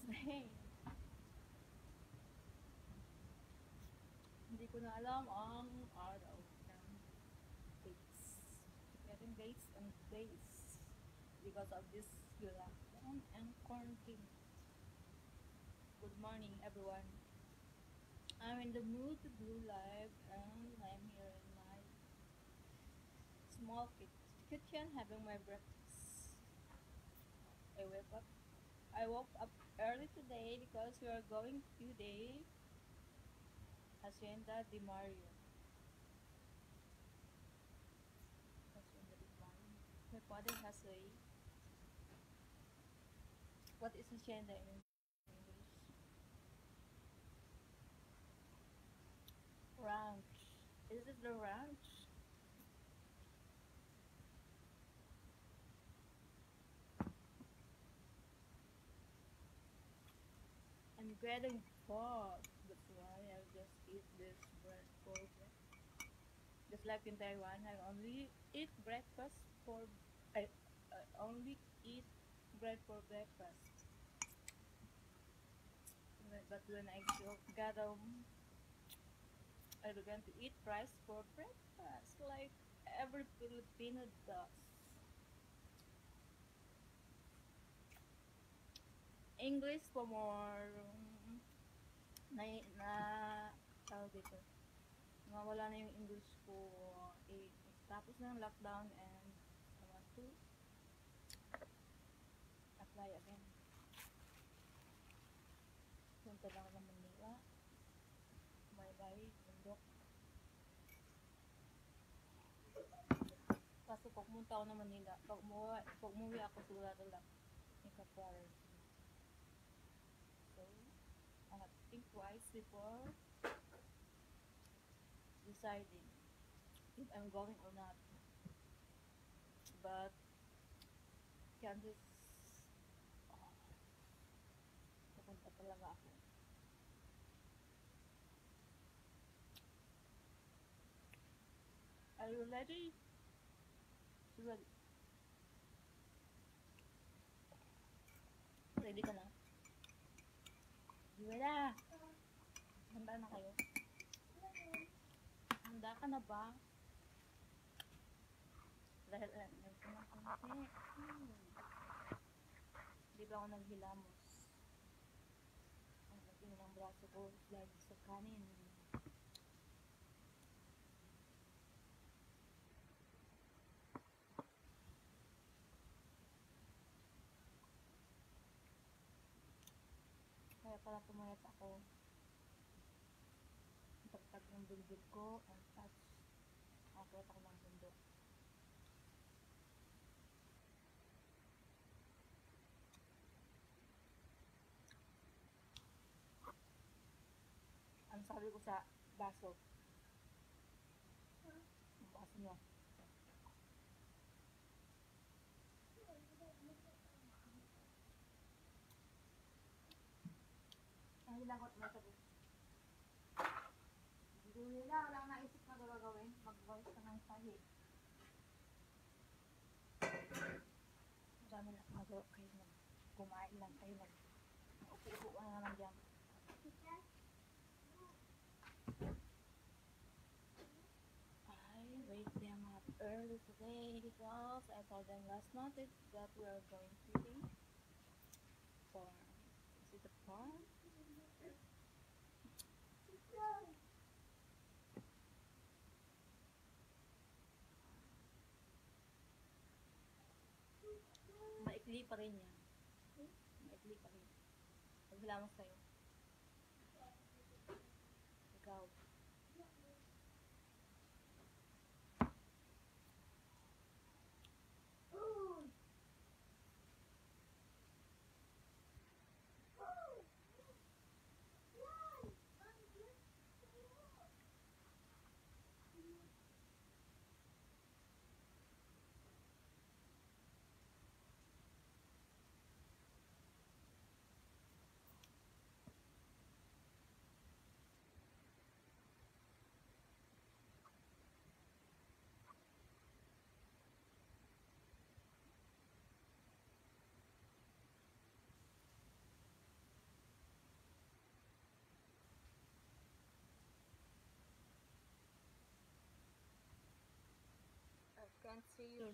Wednesday. Hindi ko na alam ang araw ng dates. Getting dates and days because of this lockdown and quarantine. Good morning, everyone. I'm in the mood to do live and I'm here in my small kitchen having my breakfast. I wake up. I woke up early today because we are going today Hacienda de Mario. Hacienda de Mario. My father has a what is hacienda in English? Ranch. Is it the ranch? I'm getting fat. That's why I just eat this bread for breakfast. Just like in Taiwan, I only eat breakfast for I only eat bread for breakfast. But when I got I began to eat rice for breakfast, like every Filipino does. English for more na na tawag dito. Nawala na yung English ko tapos na yung lockdown and I want to apply again. Punta lang ng Manila. May bundok. Kaso pag pumunta ako ng Manila, pag umuwi ako sigurado lang ika-quarantine. So, I have to think twice before deciding if I'm going or not. But Kansas, oh, pupunta talaga ako. Are you ready? Ready? Ready ka na? Di na! Handa na kayo? Handa ka na ba? Dahil Di ba ako naghilamos? Ang laging ng braso ko lagi sa kanin. Kaya pala pumayat ako. Ang tagtag ng duldul ko and touch. Nakapayat ako ng bundok. Ang sabi ko sa baso. Ang baso nyo. Ang hilakot mo sabi. Hindi nila, wala akong naisip na gagawin. Mag-voice ka ng sahi. Marami na magawa kayo na. Kumain lang kayo na. Upo-upo ka na naman dyan. I wake them up early today because I told them last night that we are going to the farm. Is it a farm? Maikli pa rin yan. Maikli pa rin. Paghilamos sa'yo. Ikaw. can't say your